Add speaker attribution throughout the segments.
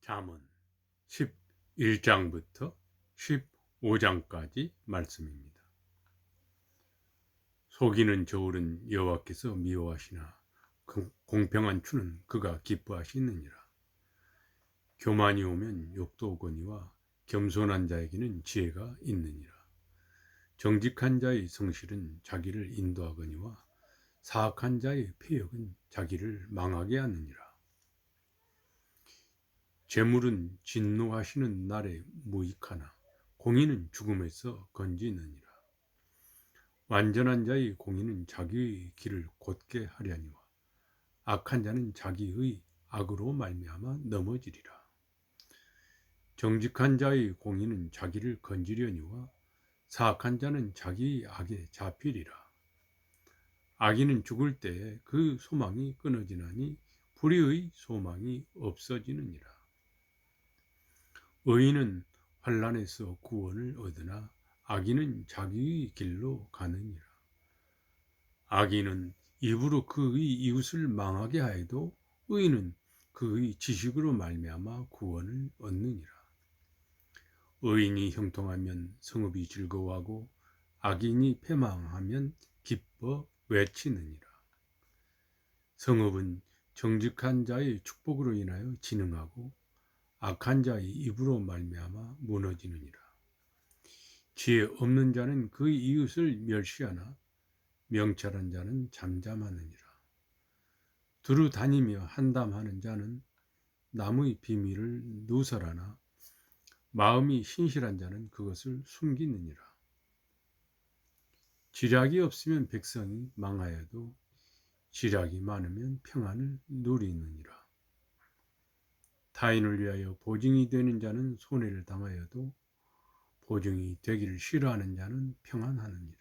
Speaker 1: 잠언 11장부터 15장까지 말씀입니다. 속이는 저울은 여호와께서 미워하시나 공평한 추는 그가 기뻐하시느니라. 교만이 오면 욕도 오거니와 겸손한 자에게는 지혜가 있느니라. 정직한 자의 성실은 자기를 인도하거니와 사악한 자의 패역은 자기를 망하게 하느니라. 재물은 진노하시는 날에 무익하나 공의는 죽음에서 건지느니라. 완전한 자의 공의는 자기의 길을 곧게 하려니와 악한 자는 자기의 악으로 말미암아 넘어지리라. 정직한 자의 공의는 자기를 건지려니와 사악한 자는 자기의 악에 잡히리라. 악인은 죽을 때에 그 소망이 끊어지나니 불의의 소망이 없어지느니라. 의인은 환난에서 구원을 얻으나 악인은 자기의 길로 가느니라. 악인은 입으로 그의 이웃을 망하게 하여도 의인은 그의 지식으로 말미암아 구원을 얻느니라. 의인이 형통하면 성읍이 즐거워하고 악인이 패망하면 기뻐 외치느니라. 성읍은 정직한 자의 축복으로 인하여 진흥하고 악한 자의 입으로 말미암아 무너지느니라. 지혜 없는 자는 그의 이웃을 멸시하나 명철한 자는 잠잠하느니라. 두루 다니며 한담하는 자는 남의 비밀을 누설하나 마음이 신실한 자는 그것을 숨기느니라. 지략이 없으면 백성이 망하여도 지략이 많으면 평안을 누리느니라. 타인을 위하여 보증이 되는 자는 손해를 당하여도 보증이 되기를 싫어하는 자는 평안하느니라.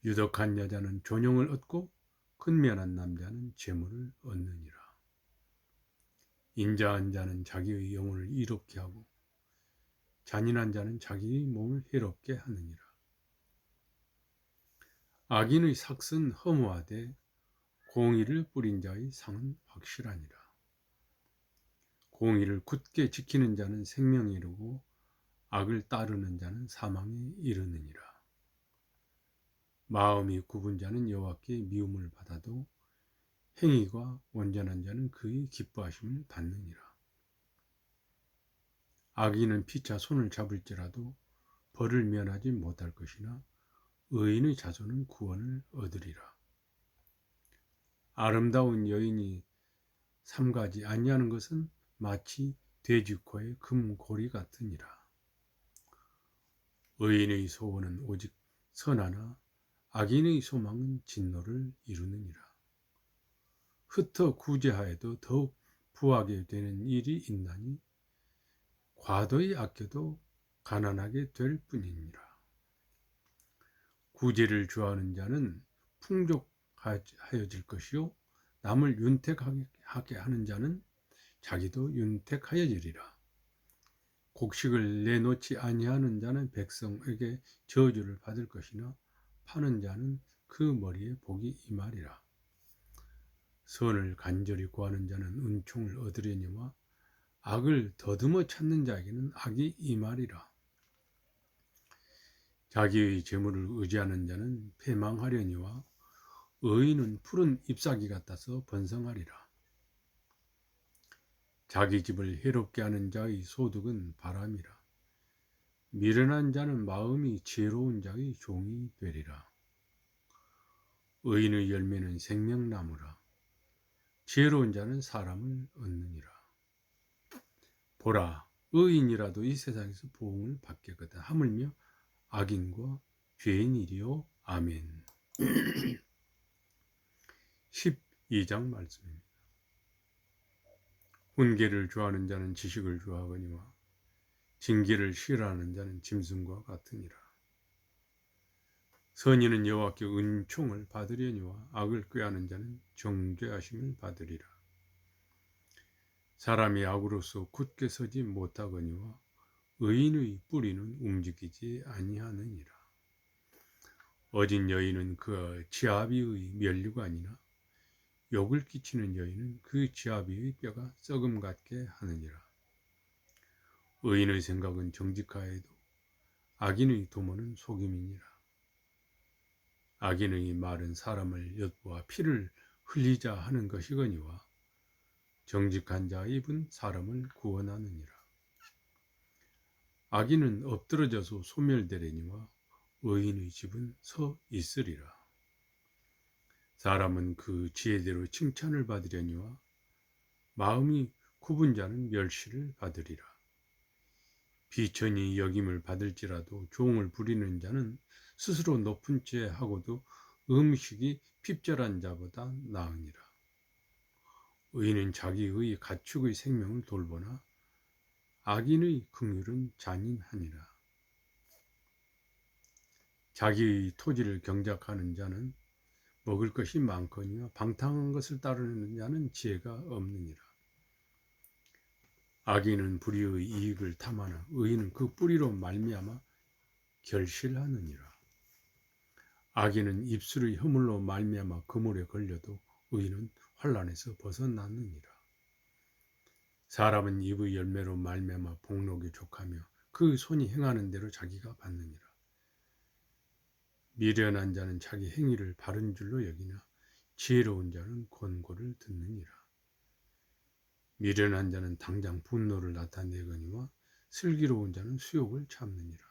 Speaker 1: 유덕한 여자는 존용을 얻고 근면한 남자는 재물을 얻느니라. 인자한 자는 자기의 영혼을 이롭게 하고 잔인한 자는 자기의 몸을 해롭게 하느니라. 악인의 삭은 허무하되 공의를 뿌린 자의 상은 확실하니라. 공의를 굳게 지키는 자는 생명에 이르고 악을 따르는 자는 사망에 이르느니라. 마음이 굽은 자는 여호와께 미움을 받아도 행위가 온전한 자는 그의 기뻐하심을 받느니라. 악인은 피차 손을 잡을지라도 벌을 면하지 못할 것이나 의인의 자손은 구원을 얻으리라. 아름다운 여인이 삼가지 아니하는 것은 마치 돼지코의 금고리 같으니라. 의인의 소원은 오직 선하나 악인의 소망은 진노를 이루느니라. 흩어 구제하여도 더욱 부하게 되는 일이 있나니 과도히 아껴도 가난하게 될 뿐이니라. 구제를 좋아하는 자는 풍족하여질 것이요 남을 윤택하게 하는 자는 자기도 윤택하여지리라. 곡식을 내놓지 아니하는 자는 백성에게 저주를 받을 것이나 파는 자는 그 머리에 복이 임하리라. 선을 간절히 구하는 자는 은총을 얻으려니와 악을 더듬어 찾는 자에게는 악이 임하리라. 자기의 재물을 의지하는 자는 패망하려니와 의인은 푸른 잎사귀 같아서 번성하리라. 자기 집을 해롭게 하는 자의 소득은 바람이라. 미련한 자는 마음이 지혜로운 자의 종이 되리라. 의인의 열매는 생명나무라. 지혜로운 자는 사람을 얻느니라. 보라, 의인이라도 이 세상에서 보응을 받겠거든. 하물며 악인과 죄인이리요. 아멘. 12장 말씀입니다. 훈계를 좋아하는 자는 지식을 좋아하거니와 징계를 싫어하는 자는 짐승과 같으니라. 선인은 여호와께 은총을 받으려니와 악을 꾀하는 자는 정죄하심을 받으리라. 사람이 악으로서 굳게 서지 못하거니와 의인의 뿌리는 움직이지 아니하느니라. 어진 여인은 그 지아비의 면류관이나 욕을 끼치는 여인은 그 지아비의 뼈가 썩음 같게 하느니라. 의인의 생각은 정직하여도 악인의 도모는 속임이니라. 악인의 말은 사람을 엿보아 피를 흘리자 하는 것이거니와 정직한 자의 입은 사람을 구원하느니라. 악인은 엎드러져서 소멸되려니와 의인의 집은 서 있으리라. 사람은 그 지혜대로 칭찬을 받으려니와 마음이 굽은 자는 멸시를 받으리라. 비천히 여김을 받을지라도 종을 부리는 자는 스스로 높은 채 하고도 음식이 핍절한 자보다 나으니라. 의인은 자기의 가축의 생명을 돌보나 악인의 긍휼은 잔인하니라. 자기의 토지를 경작하는 자는 먹을 것이 많거니와 방탕한 것을 따르는 자는 지혜가 없느니라. 악인은 불의의 이익을 탐하나 의인은 그 뿌리로 말미암아 결실하느니라. 악인은 입술의 허물로 말미암아 그물에 걸려도 의인은 환난에서 벗어나느니라. 사람은 입의 열매로 말미암아 복록에 족하며 그 손이 행하는 대로 자기가 받느니라. 미련한 자는 자기 행위를 바른 줄로 여기나 지혜로운 자는 권고를 듣느니라. 미련한 자는 당장 분노를 나타내거니와 슬기로운 자는 수욕을 참느니라.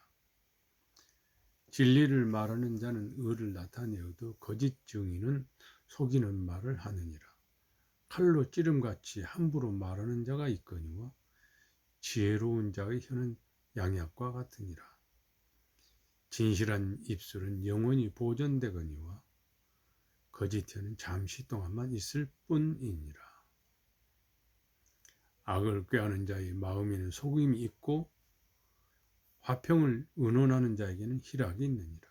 Speaker 1: 진리를 말하는 자는 의를 나타내어도 거짓 증인은 속이는 말을 하느니라. 칼로 찌름같이 함부로 말하는 자가 있거니와 지혜로운 자의 혀는 양약과 같으니라. 진실한 입술은 영원히 보존되거니와 거짓 혀는 잠시 동안만 있을 뿐이니라. 악을 꾀하는 자의 마음에는 속임이 있고 화평을 의논하는 자에게는 희락이 있느니라.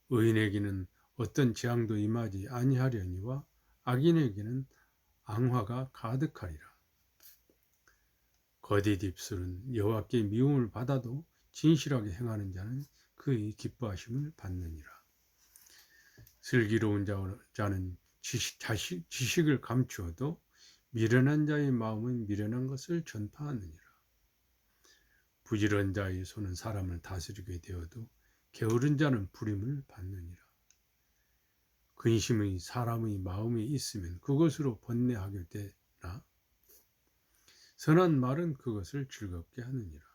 Speaker 1: 의인에게는 어떤 재앙도 임하지 아니하려니와 악인에게는 앙화가 가득하리라. 거짓 입술은 여호와께 미움을 받아도 진실하게 행하는 자는 그의 기뻐하심을 받느니라. 슬기로운 자는 지식을 감추어도 미련한 자의 마음은 미련한 것을 전파하느니라. 부지런한 자의 손은 사람을 다스리게 되어도 게으른 자는 부림을 받느니라. 근심의 사람의 마음에 있으면 그것으로 번뇌하게 되나 선한 말은 그것을 즐겁게 하느니라.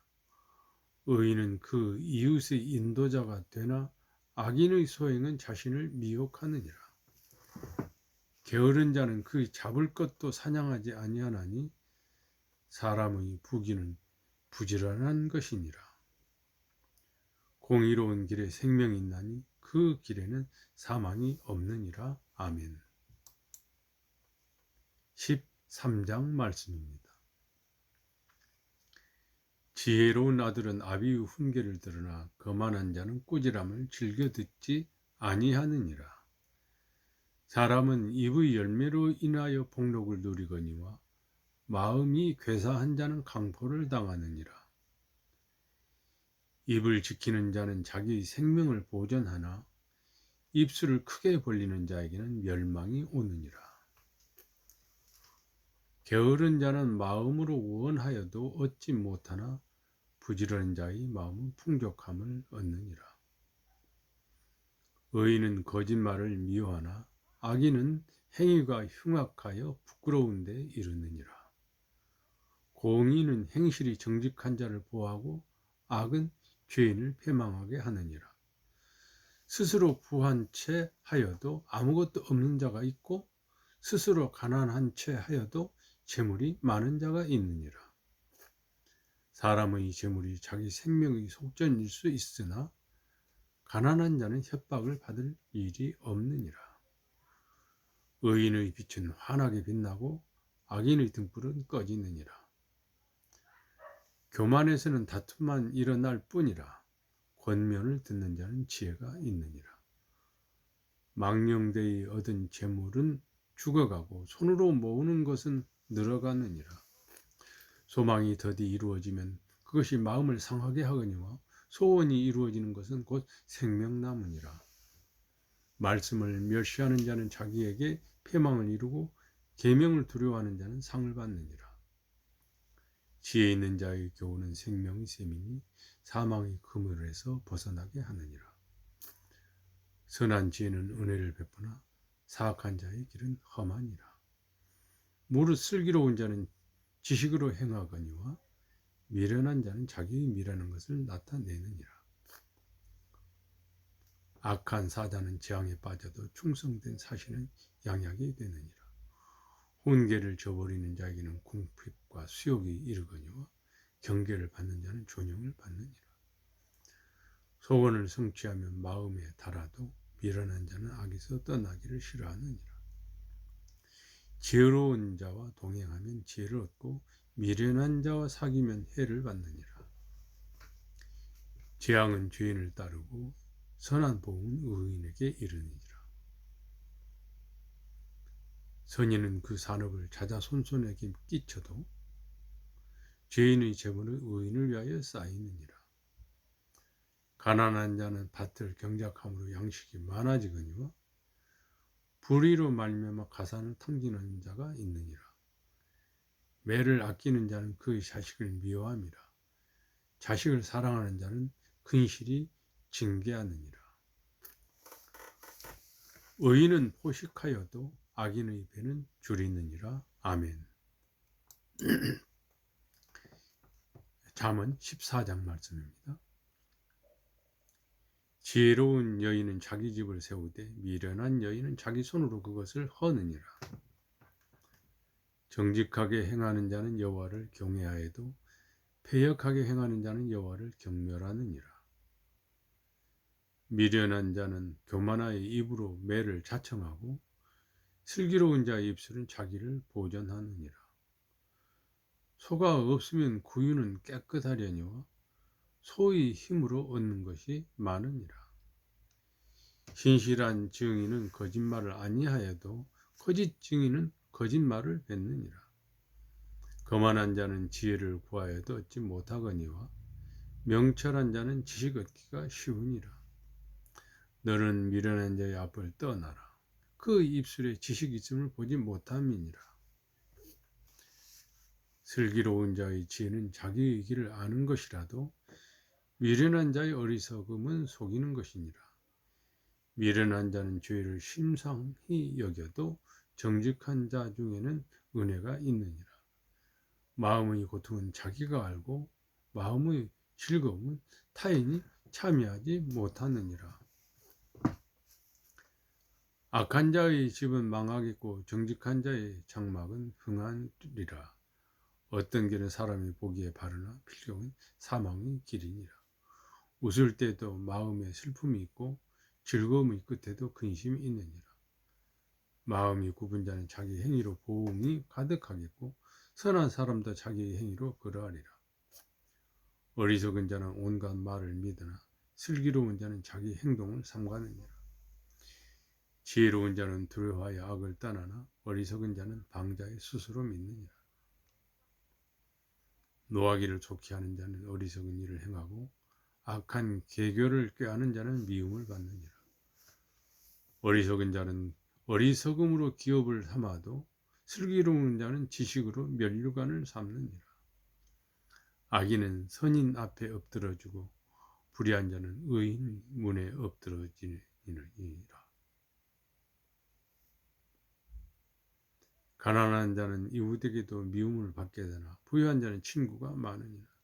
Speaker 1: 의인은 그 이웃의 인도자가 되나 악인의 소행은 자신을 미혹하느니라. 게으른 자는 그 잡을 것도 사냥하지 아니하나니 사람의 부귀는 부지런한 것이니라. 공의로운 길에 생명이 있나니 그 길에는 사망이 없느니라. 아멘. 13장 말씀입니다. 지혜로운 아들은 아비의 훈계를 들으나 거만한 자는 꾸지람을 즐겨 듣지 아니하느니라. 사람은 입의 열매로 인하여 복록을 누리거니와 마음이 괴사한 자는 강포를 당하느니라. 입을 지키는 자는 자기 생명을 보존하나 입술을 크게 벌리는 자에게는 멸망이 오느니라. 게으른 자는 마음으로 원하여도 얻지 못하나 부지런한 자의 마음은 풍족함을 얻느니라. 의인은 거짓말을 미워하나 악인은 행위가 흉악하여 부끄러운 데 이르느니라. 공의는 행실이 정직한 자를 보호하고 악은 죄인을 패망하게 하느니라. 스스로 부한 채 하여도 아무것도 없는 자가 있고 스스로 가난한 채 하여도 재물이 많은 자가 있느니라. 사람의 재물이 자기 생명의 속전일 수 있으나 가난한 자는 협박을 받을 일이 없느니라. 의인의 빛은 환하게 빛나고 악인의 등불은 꺼지느니라. 교만에서는 다툼만 일어날 뿐이라 권면을 듣는 자는 지혜가 있느니라. 망령되이 얻은 재물은 죽어가고 손으로 모으는 것은 늘어가느니라. 소망이 더디 이루어지면 그것이 마음을 상하게 하거니와 소원이 이루어지는 것은 곧 생명나무니라. 말씀을 멸시하는 자는 자기에게 패망을 이루고 계명을 두려워하는 자는 상을 받느니라. 지혜 있는 자의 교훈은 생명의 셈이니 사망의 그물에서 벗어나게 하느니라. 선한 지혜는 은혜를 베푸나 사악한 자의 길은 험하니라. 무릇 슬기로운 자는 지식으로 행하거니와 미련한 자는 자기의 미련한 것을 나타내느니라. 악한 사자는 재앙에 빠져도 충성된 사신은 양약이 되느니라. 혼계를 저버리는 자에게는 궁핍과 수욕이 이르거니와 경계를 받는 자는 존영을 받느니라. 소원을 성취하면 마음에 달아도 미련한 자는 악에서 떠나기를 싫어하느니라. 지혜로운 자와 동행하면 지혜를 얻고 미련한 자와 사귀면 해를 받느니라. 재앙은 죄인을 따르고 선한 복음은 의인에게 이르느니라. 선인은 그 산업을 자자손손에게 끼쳐도 죄인의 재물은 의인을 위하여 쌓이느니라. 가난한 자는 밭을 경작함으로 양식이 많아지거니와 불의로 말미암아 가산을 탕진하는 자가 있느니라. 매를 아끼는 자는 그의 자식을 미워함이라. 자식을 사랑하는 자는 근실이 징계하느니라. 의인은 포식하여도 악인의 배는 줄이느니라. 아멘. 잠언 14장 말씀입니다. 지혜로운 여인은 자기 집을 세우되 미련한 여인은 자기 손으로 그것을 허느니라. 정직하게 행하는 자는 여호와를 경외하여도 패역하게 행하는 자는 여호와를 경멸하느니라. 미련한 자는 교만하여 입으로 매를 자청하고 슬기로운 자의 입술은 자기를 보전하느니라. 소가 없으면 구유는 깨끗하려니와 소의 힘으로 얻는 것이 많으니라. 신실한 증인은 거짓말을 아니하여도 거짓 증인은 거짓말을 뱉느니라. 거만한 자는 지혜를 구하여도 얻지 못하거니와 명철한 자는 지식 얻기가 쉬우니라. 너는 미련한 자의 앞을 떠나라. 그 입술에 지식 있음을 보지 못함이니라. 슬기로운 자의 지혜는 자기의 길을 아는 것이라도 미련한 자의 어리석음은 속이는 것이니라. 미련한 자는 죄를 심상히 여겨도 정직한 자 중에는 은혜가 있느니라. 마음의 고통은 자기가 알고 마음의 즐거움은 타인이 참여하지 못하느니라. 악한 자의 집은 망하겠고 정직한 자의 장막은 흥하리라. 어떤 길은 사람이 보기에 바르나 필경은 사망의 길이니라. 웃을 때도 마음에 슬픔이 있고 즐거움의 끝에도 근심이 있느니라. 마음이 굽은 자는 자기 행위로 보응이 가득하겠고 선한 사람도 자기의 행위로 그러하리라. 어리석은 자는 온갖 말을 믿으나 슬기로운 자는 자기 행동을 삼가느니라. 지혜로운 자는 두려워하여 악을 떠나나 어리석은 자는 방자에 스스로 믿느니라. 노하기를 좋게 하는 자는 어리석은 일을 행하고 악한 계교를 꾀하는 자는 미움을 받느니라. 어리석은 자는 어리석음으로 기업을 삼아도 슬기로운 자는 지식으로 면류관을 삼느니라. 악인은 선인 앞에 엎드러지고 불의한 자는 의인 문에 엎드러지니라. 가난한 자는 이웃에게도 미움을 받게 되나 부유한 자는 친구가 많으니라.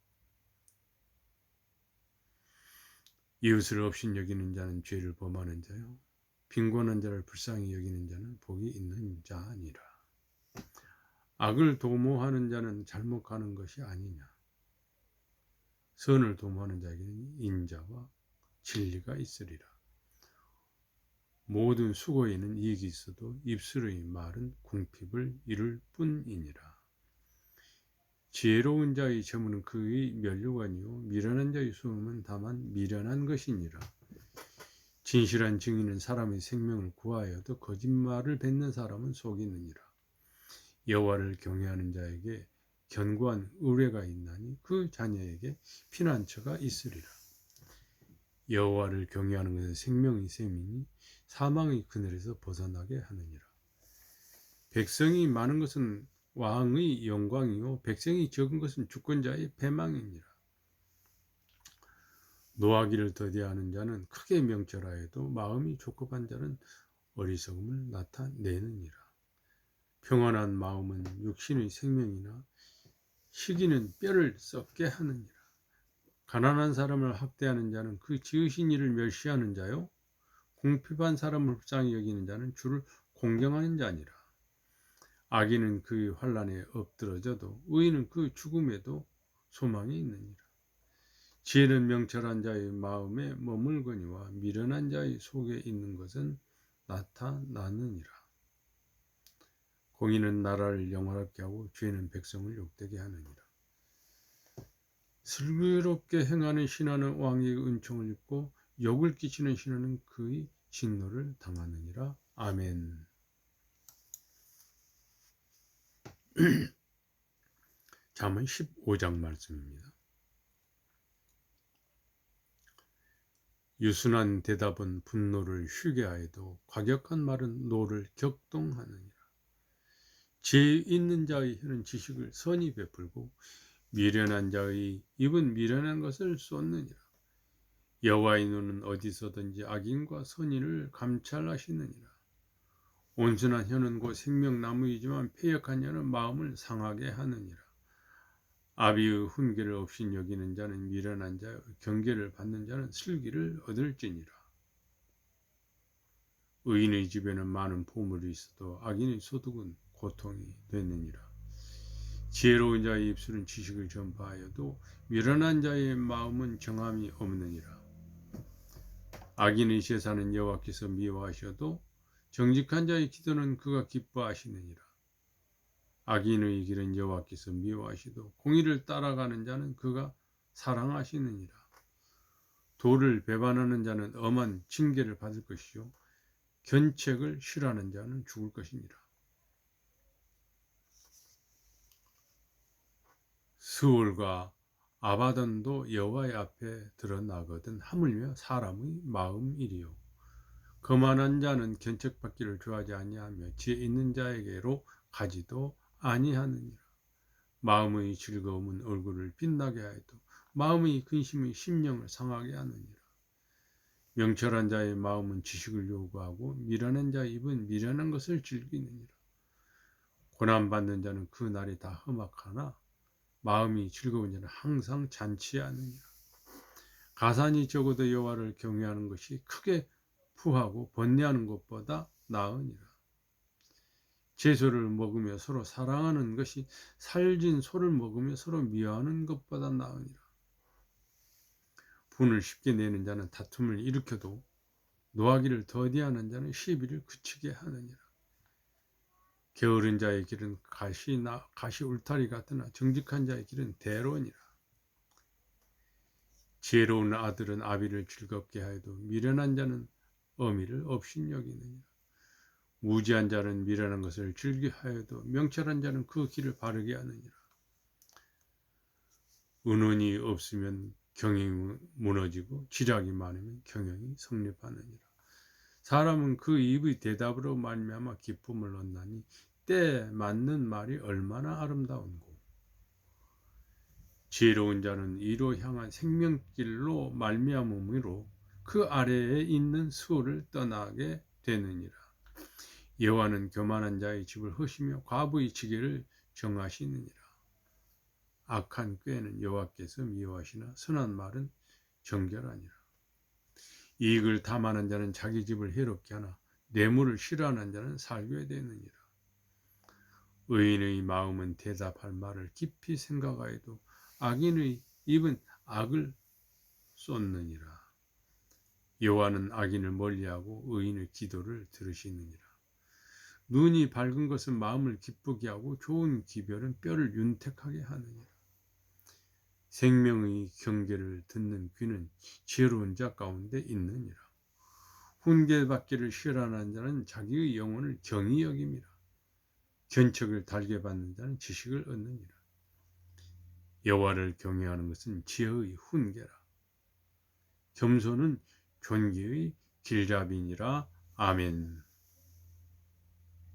Speaker 1: 이웃을 업신 여기는 자는 죄를 범하는 자요 빈곤한 자를 불쌍히 여기는 자는 복이 있는 자니라. 악을 도모하는 자는 잘못 가는 것이 아니냐. 선을 도모하는 자에게는 인자와 진리가 있으리라. 모든 수고에는 이익이 있어도 입술의 말은 궁핍을 이룰 뿐이니라. 지혜로운 자의 재물은 그의 면류관이요 미련한 자의 수음은 다만 미련한 것이니라. 진실한 증인은 사람의 생명을 구하여도 거짓말을 뱉는 사람은 속이느니라. 여호와를 경외하는 자에게 견고한 의뢰가 있나니 그 자녀에게 피난처가 있으리라. 여호와를 경외하는 것은 생명의 셈이니 사망의 그늘에서 벗어나게 하느니라. 백성이 많은 것은 왕의 영광이요 백성이 적은 것은 주권자의 패망이니라. 노하기를 더디하는 자는 크게 명철하여도 마음이 족급한 자는 어리석음을 나타내느니라. 평안한 마음은 육신의 생명이나 시기는 뼈를 썩게 하느니라. 가난한 사람을 학대하는 자는 그 지으신 이를 멸시하는 자요 궁핍한 사람을 불쌍히 여기는 자는 주를 공경하는 자니라. 악인은 그 환난에 엎드러져도 의인은 그 죽음에도 소망이 있느니라. 지혜는 명철한 자의 마음에 머물거니와 미련한 자의 속에 있는 것은 나타나느니라. 공의는 나라를 영화롭게 하고 죄는 백성을 욕되게 하느니라. 슬기롭게 행하는 신하는 왕의 은총을 입고 욕을 끼치는 신하는 그의 진노를 당하느니라. 아멘. 잠언 15장 말씀입니다. 유순한 대답은 분노를 쉬게 하여도 과격한 말은 노를 격동하느니라. 지혜 있는 자의 혀는 지식을 선히 베풀고 미련한 자의 입은 미련한 것을 쏟느니라. 여호와의 눈은 어디서든지 악인과 선인을 감찰하시느니라. 온순한 혀는 곧 생명나무이지만 패역한 혀는 마음을 상하게 하느니라. 아비의 훈계를 없인 여기는 자는 미련한 자요 경계를 받는 자는 슬기를 얻을지니라. 의인의 집에는 많은 보물이 있어도 악인의 소득은 고통이 되느니라. 지혜로운 자의 입술은 지식을 전파하여도 미련한 자의 마음은 정함이 없느니라. 악인의 제사는 여호와께서 미워하셔도 정직한 자의 기도는 그가 기뻐하시느니라. 악인의 길은 여호와께서 미워하시도 공의를 따라가는 자는 그가 사랑하시느니라. 도를 배반하는 자는 엄한 징계를 받을 것이요 견책을 싫어하는 자는 죽을 것이니라. 스올과 아바돈도 여호와의 앞에 드러나거든 하물며 사람의 마음이리요. 거만한 자는 견책받기를 좋아하지 아니하며 지혜 있는 자에게로 가지도 아니하느니라. 마음의 즐거움은 얼굴을 빛나게 하여도 마음의 근심이 심령을 상하게 하느니라. 명철한 자의 마음은 지식을 요구하고 미련한 자의 입은 미련한 것을 즐기느니라. 고난받는 자는 그 날이 다 험악하나 마음이 즐거운 자는 항상 잔치하느니라. 가산이 적어도 여호와를 경외하는 것이 크게 부하고 번뇌하는 것보다 나으니라. 채소를 먹으며 서로 사랑하는 것이 살진 소를 먹으며 서로 미워하는 것보다 나으니라. 분을 쉽게 내는 자는 다툼을 일으켜도 노하기를 더디하는 자는 시비를 그치게 하느니라. 게으른 자의 길은 가시 울타리 같으나 정직한 자의 길은 대로니라. 지혜로운 아들은 아비를 즐겁게 하여도 미련한 자는 어미를 업신여기느니라. 무지한 자는 미련한 것을 즐겨하여도 명철한 자는 그 길을 바르게 하느니라. 은원이 없으면 경영이 무너지고 지략이 많으면 경영이 성립하느니라. 사람은 그 입의 대답으로 말미암아 기쁨을 얻나니 때에 맞는 말이 얼마나 아름다운고. 지혜로운 자는 이로 향한 생명길로 말미암음으로 그 아래에 있는 수호를 떠나게 되느니라. 여호와는 교만한 자의 집을 허시며 과부의 지게를 정하시느니라. 악한 꾀는 여호와께서 미워하시나 선한 말은 정결하니라. 이익을 탐하는 자는 자기 집을 해롭게 하나 뇌물을 싫어하는 자는 살게 되느니라. 의인의 마음은 대답할 말을 깊이 생각하여도 악인의 입은 악을 쏟느니라. 여호와는 악인을 멀리하고 의인의 기도를 들으시느니라. 눈이 밝은 것은 마음을 기쁘게 하고 좋은 기별은 뼈를 윤택하게 하느니라. 생명의 경계를 듣는 귀는 지혜로운 자 가운데 있느니라. 훈계받기를 싫어하는 자는 자기의 영혼을 경히 여김이라. 견책을 달게 받는 자는 지식을 얻느니라. 여호와를 경외하는 것은 지혜의 훈계라. 겸손은 존귀의 길잡이니라. 아멘.